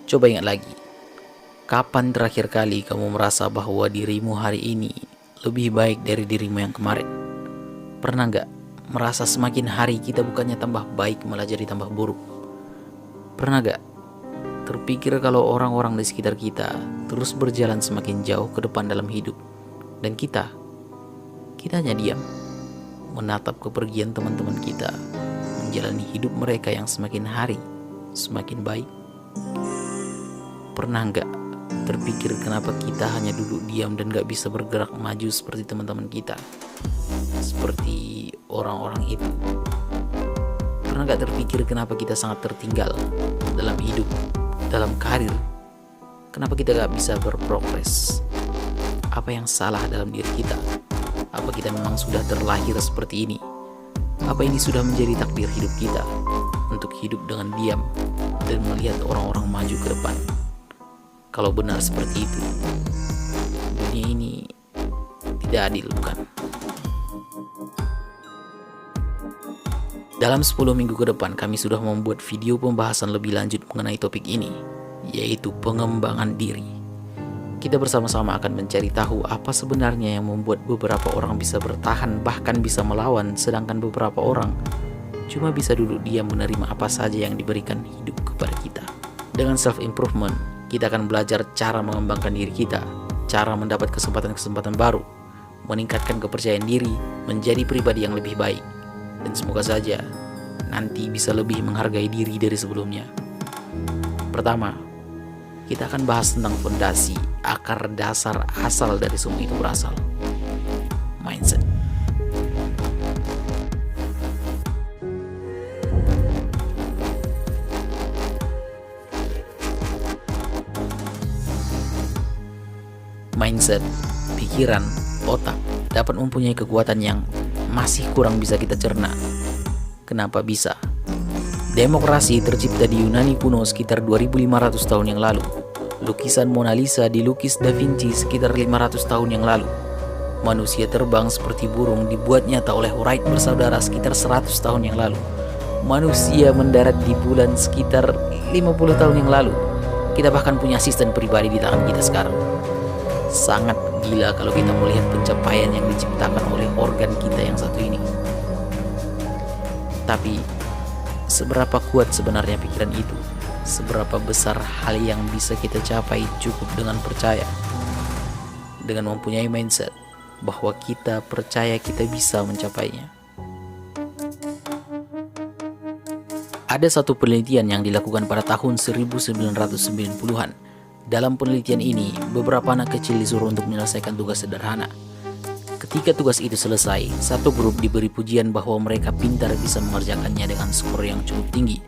Coba ingat lagi, kapan terakhir kali kamu merasa bahwa dirimu hari ini lebih baik dari dirimu yang kemarin? Pernah nggak merasa semakin hari kita bukannya tambah baik malah jadi tambah buruk? Pernah nggak terpikir kalau orang-orang di sekitar kita terus berjalan semakin jauh ke depan dalam hidup, dan kita hanya diam menatap kepergian teman-teman kita menjalani hidup mereka yang semakin hari semakin baik? Pernah nggak terpikir kenapa kita hanya duduk diam dan gak bisa bergerak maju seperti teman-teman kita, seperti orang-orang itu? Pernah gak terpikir kenapa kita sangat tertinggal dalam hidup, dalam karir? Kenapa kita gak bisa berprogres? Apa yang salah dalam diri kita? Apa kita memang sudah terlahir seperti ini? Apa ini sudah menjadi takdir hidup kita untuk hidup dengan diam dan melihat orang-orang maju ke depan? Kalau benar seperti itu, dunia ini tidak adil, bukan? Dalam 10 minggu ke depan, kami sudah membuat video pembahasan lebih lanjut mengenai topik ini, yaitu pengembangan diri. Kita bersama-sama akan mencari tahu apa sebenarnya yang membuat beberapa orang bisa bertahan, bahkan bisa melawan, sedangkan beberapa orang cuma bisa duduk diam menerima apa saja yang diberikan hidup kepada kita. Dengan self-improvement, kita akan belajar cara mengembangkan diri kita, cara mendapat kesempatan-kesempatan baru, meningkatkan kepercayaan diri, menjadi pribadi yang lebih baik, dan semoga saja nanti bisa lebih menghargai diri dari sebelumnya. Pertama, kita akan bahas tentang fondasi, akar dasar asal dari semua itu berasal. Mindset. Mindset, pikiran, otak dapat mempunyai kekuatan yang masih kurang bisa kita cerna. Kenapa bisa? Demokrasi tercipta di Yunani kuno sekitar 2500 tahun yang lalu. Lukisan Mona Lisa dilukis Da Vinci sekitar 500 tahun yang lalu. Manusia terbang seperti burung dibuat nyata oleh Wright bersaudara sekitar 100 tahun yang lalu. Manusia mendarat di bulan sekitar 50 tahun yang lalu. Kita bahkan punya asisten pribadi di tangan kita sekarang. Sangat gila kalau kita melihat pencapaian yang diciptakan oleh organ kita yang satu ini. Tapi seberapa kuat sebenarnya pikiran itu? Seberapa besar hal yang bisa kita capai cukup dengan percaya, dengan mempunyai mindset bahwa kita percaya kita bisa mencapainya. Ada satu penelitian yang dilakukan pada tahun 1990-an. Dalam penelitian ini, beberapa anak kecil disuruh untuk menyelesaikan tugas sederhana. Ketika tugas itu selesai, satu grup diberi pujian bahwa mereka pintar bisa mengerjakannya dengan skor yang cukup tinggi.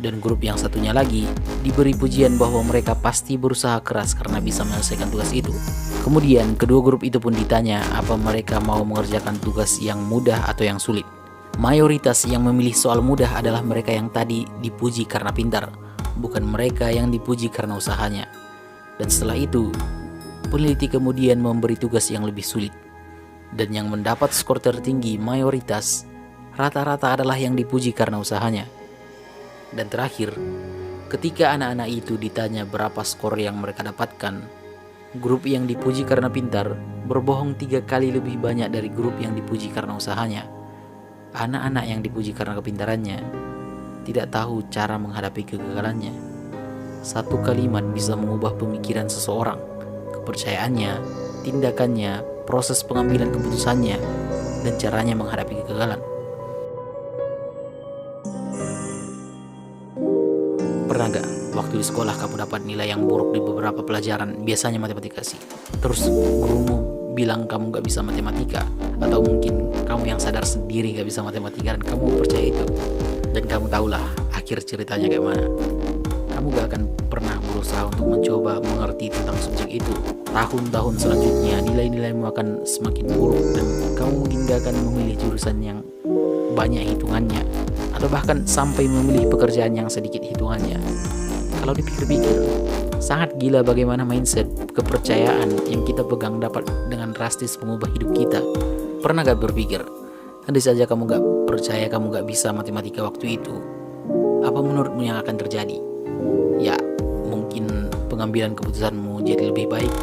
Dan grup yang satunya lagi diberi pujian bahwa mereka pasti berusaha keras karena bisa menyelesaikan tugas itu. Kemudian, kedua grup itu pun ditanya apa mereka mau mengerjakan tugas yang mudah atau yang sulit. Mayoritas yang memilih soal mudah adalah mereka yang tadi dipuji karena pintar, bukan mereka yang dipuji karena usahanya. Dan setelah itu, peneliti kemudian memberi tugas yang lebih sulit. Dan yang mendapat skor tertinggi mayoritas rata-rata adalah yang dipuji karena usahanya. Dan terakhir, ketika anak-anak itu ditanya berapa skor yang mereka dapatkan, grup yang dipuji karena pintar berbohong 3 kali lebih banyak dari grup yang dipuji karena usahanya. Anak-anak yang dipuji karena kepintarannya tidak tahu cara menghadapi kegagalannya. Satu kalimat bisa mengubah pemikiran seseorang, kepercayaannya, tindakannya, proses pengambilan keputusannya, dan caranya menghadapi kegagalan. Pernah gak waktu di sekolah kamu dapat nilai yang buruk di beberapa pelajaran, biasanya matematika sih, terus gurumu bilang kamu gak bisa matematika, atau mungkin kamu yang sadar sendiri gak bisa matematika dan kamu percaya itu, dan kamu tahulah akhir ceritanya kayak mana. Kamu gak akan pernah berusaha untuk mencoba mengerti tentang subjek itu. Tahun-tahun selanjutnya nilai-nilaimu akan semakin buruk dan kamu mungkin gak akan memilih jurusan yang banyak hitungannya, atau bahkan sampai memilih pekerjaan yang sedikit hitungannya. Kalau dipikir-pikir, sangat gila bagaimana mindset, kepercayaan yang kita pegang dapat dengan drastis mengubah hidup kita. Pernah gak berpikir, andai saja kamu gak percaya kamu gak bisa matematika waktu itu, apa menurutmu yang akan terjadi? Ya, mungkin mungkin pengambilan keputusanmu jadi lebih baik,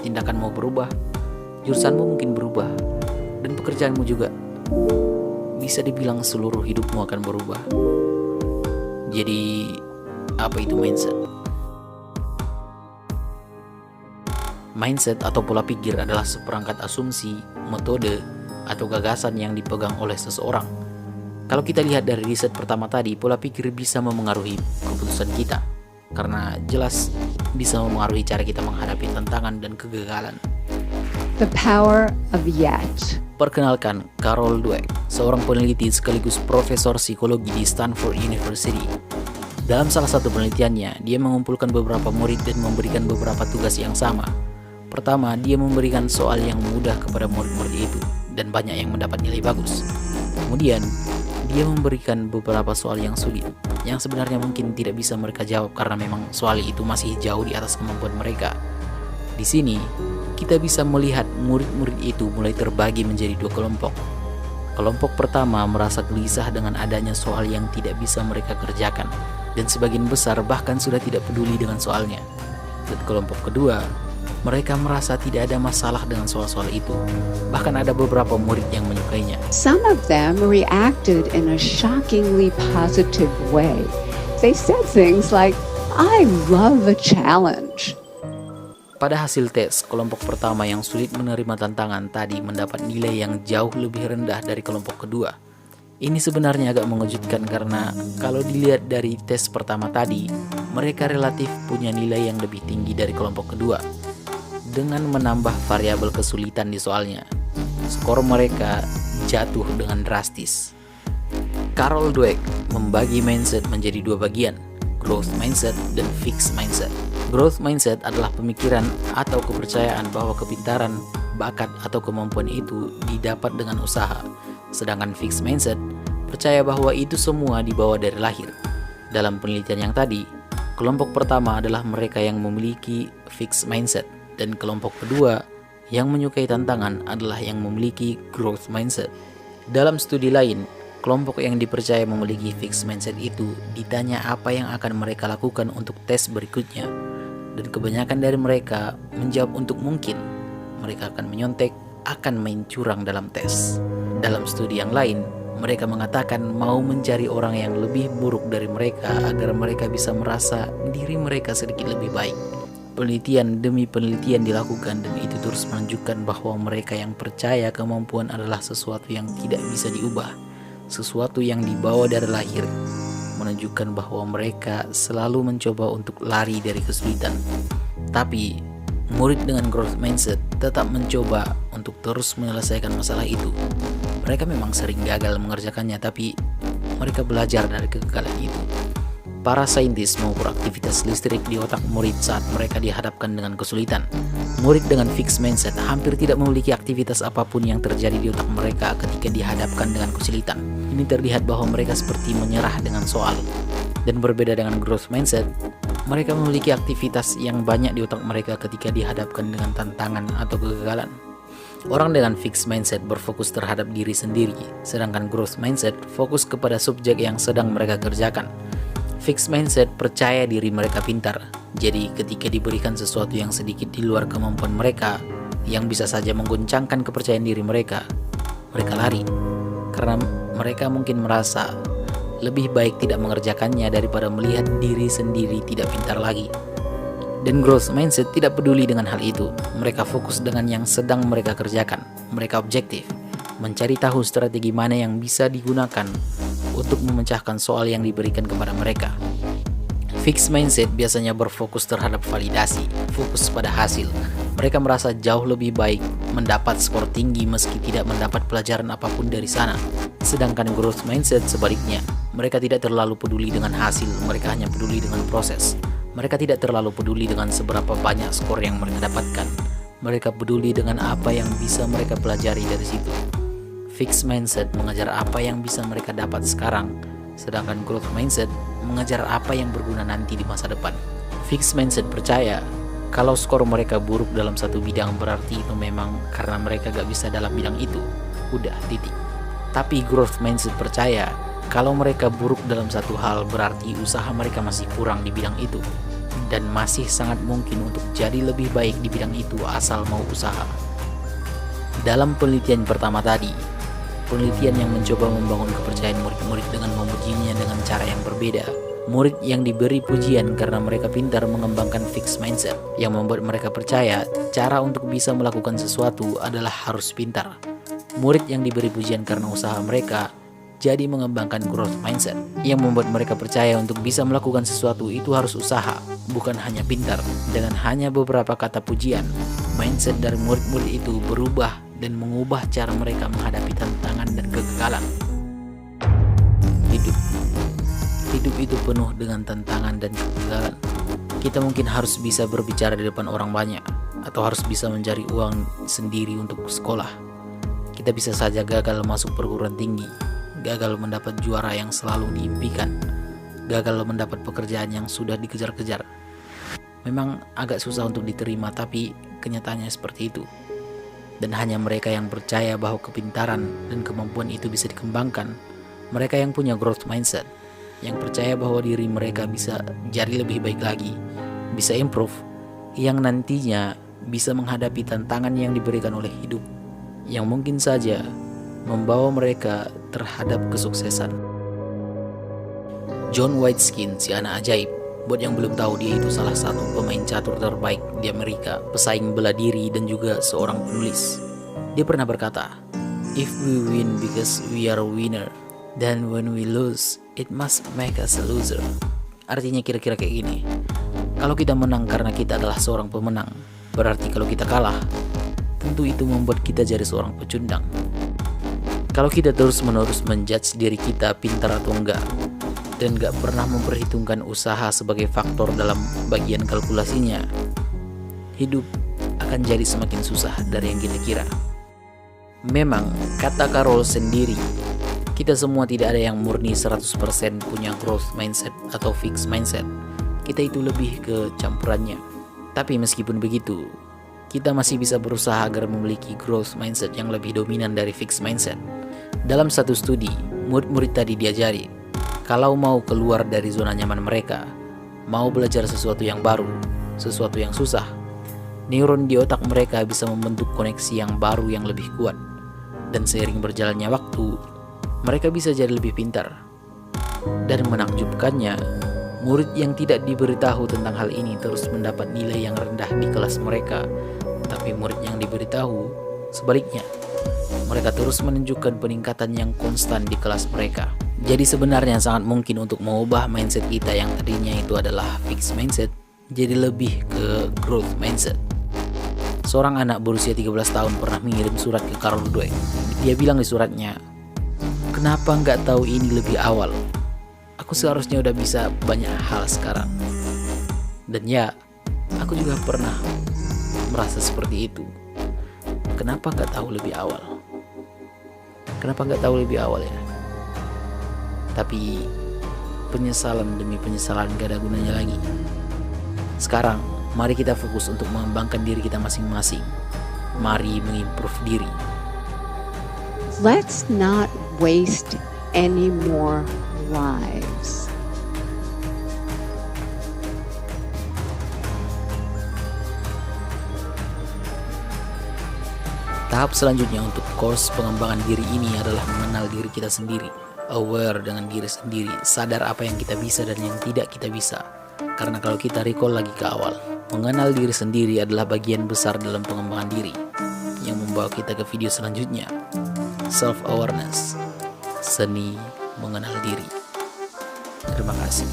tindakanmu berubah, jurusanmu mungkin berubah, dan pekerjaanmu juga. Bisa dibilang seluruh hidupmu akan berubah. Jadi, apa itu mindset? Mindset atau pola pikir adalah seperangkat asumsi, metode, atau gagasan yang dipegang oleh seseorang. Kalau kita lihat dari riset pertama tadi, pola pikir bisa memengaruhi keputusan kita, karena jelas bisa memengaruhi cara kita menghadapi tantangan dan kegagalan. The power of yet. Perkenalkan, Carol Dweck, seorang peneliti sekaligus profesor psikologi di Stanford University. Dalam salah satu penelitiannya, dia mengumpulkan beberapa murid dan memberikan beberapa tugas yang sama. Pertama, dia memberikan soal yang mudah kepada murid-murid itu, dan banyak yang mendapat nilai bagus. Kemudian, dia memberikan beberapa soal yang sulit, yang sebenarnya mungkin tidak bisa mereka jawab karena memang soal itu masih jauh di atas kemampuan mereka. Di sini, kita bisa melihat murid-murid itu mulai terbagi menjadi dua kelompok. Kelompok pertama merasa gelisah dengan adanya soal yang tidak bisa mereka kerjakan, dan sebagian besar bahkan sudah tidak peduli dengan soalnya. Dan kelompok kedua, mereka merasa tidak ada masalah dengan soal-soal itu. Bahkan ada beberapa murid yang menyukainya. Some of them reacted in a shockingly positive way. They said things like, "I love a challenge." Pada hasil tes, kelompok pertama yang sulit menerima tantangan tadi mendapat nilai yang jauh lebih rendah dari kelompok kedua. Ini sebenarnya agak mengejutkan karena kalau dilihat dari tes pertama tadi, mereka relatif punya nilai yang lebih tinggi dari kelompok kedua. Dengan menambah variabel kesulitan di soalnya, skor mereka jatuh dengan drastis. Carol Dweck membagi mindset menjadi dua bagian, growth mindset dan fixed mindset. Growth mindset adalah pemikiran atau kepercayaan bahwa kepintaran, bakat, atau kemampuan itu didapat dengan usaha. Sedangkan fixed mindset percaya bahwa itu semua dibawa dari lahir. Dalam penelitian yang tadi, kelompok pertama adalah mereka yang memiliki fixed mindset, dan kelompok kedua yang menyukai tantangan adalah yang memiliki growth mindset. Dalam studi lain, kelompok yang dipercaya memiliki fixed mindset itu ditanya apa yang akan mereka lakukan untuk tes berikutnya. Dan kebanyakan dari mereka menjawab untuk mungkin. Mereka akan menyontek, akan main curang dalam tes. Dalam studi yang lain, mereka mengatakan mau mencari orang yang lebih buruk dari mereka agar mereka bisa merasa diri mereka sedikit lebih baik. Penelitian demi penelitian dilakukan dan itu terus menunjukkan bahwa mereka yang percaya kemampuan adalah sesuatu yang tidak bisa diubah, sesuatu yang dibawa dari lahir, menunjukkan bahwa mereka selalu mencoba untuk lari dari kesulitan. Tapi, murid dengan growth mindset tetap mencoba untuk terus menyelesaikan masalah itu. Mereka memang sering gagal mengerjakannya, tapi mereka belajar dari kegagalan itu. Para saintis mengukur aktivitas listrik di otak murid saat mereka dihadapkan dengan kesulitan. Murid dengan fixed mindset hampir tidak memiliki aktivitas apapun yang terjadi di otak mereka ketika dihadapkan dengan kesulitan. Ini terlihat bahwa mereka seperti menyerah dengan soal. Dan berbeda dengan growth mindset, mereka memiliki aktivitas yang banyak di otak mereka ketika dihadapkan dengan tantangan atau kegagalan. Orang dengan fixed mindset berfokus terhadap diri sendiri, sedangkan growth mindset fokus kepada subjek yang sedang mereka kerjakan. Fixed mindset percaya diri mereka pintar, jadi ketika diberikan sesuatu yang sedikit di luar kemampuan mereka, yang bisa saja mengguncangkan kepercayaan diri mereka, mereka lari. Karena mereka mungkin merasa lebih baik tidak mengerjakannya daripada melihat diri sendiri tidak pintar lagi. Dan growth mindset tidak peduli dengan hal itu. Mereka fokus dengan yang sedang mereka kerjakan. Mereka objektif, mencari tahu strategi mana yang bisa digunakan untuk memecahkan soal yang diberikan kepada mereka. Fixed mindset biasanya berfokus terhadap validasi, fokus pada hasil. Mereka merasa jauh lebih baik mendapat skor tinggi meski tidak mendapat pelajaran apapun dari sana. Sedangkan growth mindset sebaliknya, mereka tidak terlalu peduli dengan hasil, mereka hanya peduli dengan proses. Mereka tidak terlalu peduli dengan seberapa banyak skor yang mereka dapatkan. Mereka peduli dengan apa yang bisa mereka pelajari dari situ. Fixed mindset mengejar apa yang bisa mereka dapat sekarang, sedangkan growth mindset mengejar apa yang berguna nanti di masa depan. Fixed mindset percaya kalau skor mereka buruk dalam satu bidang berarti itu memang karena mereka gak bisa dalam bidang itu. Udah, titik. Tapi growth mindset percaya kalau mereka buruk dalam satu hal berarti usaha mereka masih kurang di bidang itu. dan masih sangat mungkin untuk jadi lebih baik di bidang itu asal mau usaha. Dalam penelitian pertama tadi, penelitian yang mencoba membangun kepercayaan murid-murid dengan memujinya dengan cara yang berbeda. Murid yang diberi pujian karena mereka pintar mengembangkan fixed mindset yang membuat mereka percaya cara untuk bisa melakukan sesuatu adalah harus pintar. Murid yang diberi pujian karena usaha mereka jadi mengembangkan growth mindset yang membuat mereka percaya untuk bisa melakukan sesuatu itu harus usaha, bukan hanya pintar. Dengan hanya beberapa kata pujian, mindset dari murid-murid itu berubah dan mengubah cara mereka menghadapi tantangan dan kegagalan. Hidup itu penuh dengan tantangan dan kegagalan. Kita mungkin harus bisa berbicara di depan orang banyak, atau harus bisa mencari uang sendiri untuk sekolah. Kita bisa saja gagal masuk perguruan tinggi, gagal mendapat juara yang selalu diimpikan, gagal mendapat pekerjaan yang sudah dikejar-kejar. Memang agak susah untuk diterima, tapi kenyataannya seperti itu. Dan hanya mereka yang percaya bahwa kepintaran dan kemampuan itu bisa dikembangkan, mereka yang punya growth mindset, yang percaya bahwa diri mereka bisa jadi lebih baik lagi, bisa improve, yang nantinya bisa menghadapi tantangan yang diberikan oleh hidup, yang mungkin saja membawa mereka terhadap kesuksesan. John Whiteskin, si anak ajaib, buat yang belum tahu, dia itu salah satu pemain catur terbaik di Amerika, pesaing bela diri dan juga seorang penulis. Dia pernah berkata, "If we win because we are a winner, then when we lose, it must make us a loser." Artinya kira-kira kayak gini. Kalau kita menang karena kita adalah seorang pemenang, berarti kalau kita kalah, tentu itu membuat kita jadi seorang pecundang. Kalau kita terus-menerus menjudge diri kita pintar atau enggak, dan gak pernah memperhitungkan usaha sebagai faktor dalam bagian kalkulasinya, hidup akan jadi semakin susah dari yang kita kira. Memang, kata Carol sendiri, kita semua tidak ada yang murni 100% punya growth mindset atau fixed mindset. Kita itu lebih ke campurannya. Tapi meskipun begitu, kita masih bisa berusaha agar memiliki growth mindset yang lebih dominan dari fixed mindset. Dalam satu studi, murid-murid tadi diajari, kalau mau keluar dari zona nyaman mereka, mau belajar sesuatu yang baru, sesuatu yang susah, neuron di otak mereka bisa membentuk koneksi yang baru yang lebih kuat. Dan seiring berjalannya waktu, mereka bisa jadi lebih pintar. Dan menakjubkannya, murid yang tidak diberitahu tentang hal ini terus mendapat nilai yang rendah di kelas mereka. Tapi murid yang diberitahu, sebaliknya, mereka terus menunjukkan peningkatan yang konstan di kelas mereka. Jadi sebenarnya sangat mungkin untuk mengubah mindset kita yang tadinya itu adalah fixed mindset, jadi lebih ke growth mindset. Seorang anak berusia 13 tahun pernah mengirim surat ke Carol Dweck. Dia bilang di suratnya, "Kenapa nggak tahu ini lebih awal? Aku seharusnya udah bisa banyak hal sekarang." Dan ya, aku juga pernah merasa seperti itu. Kenapa nggak tahu lebih awal? Kenapa nggak tahu lebih awal ya? Tapi penyesalan demi penyesalan gak ada gunanya lagi. Sekarang, mari kita fokus untuk mengembangkan diri kita masing-masing. Mari mengimprove diri. Let's not waste any more lives. Tahap selanjutnya untuk course pengembangan diri ini adalah mengenal diri kita sendiri. Aware dengan diri sendiri, sadar apa yang kita bisa dan yang tidak kita bisa. Karena kalau kita recall lagi ke awal, mengenal diri sendiri adalah bagian besar dalam pengembangan diri yang membawa kita ke video selanjutnya. Self-awareness, seni mengenal diri. Terima kasih.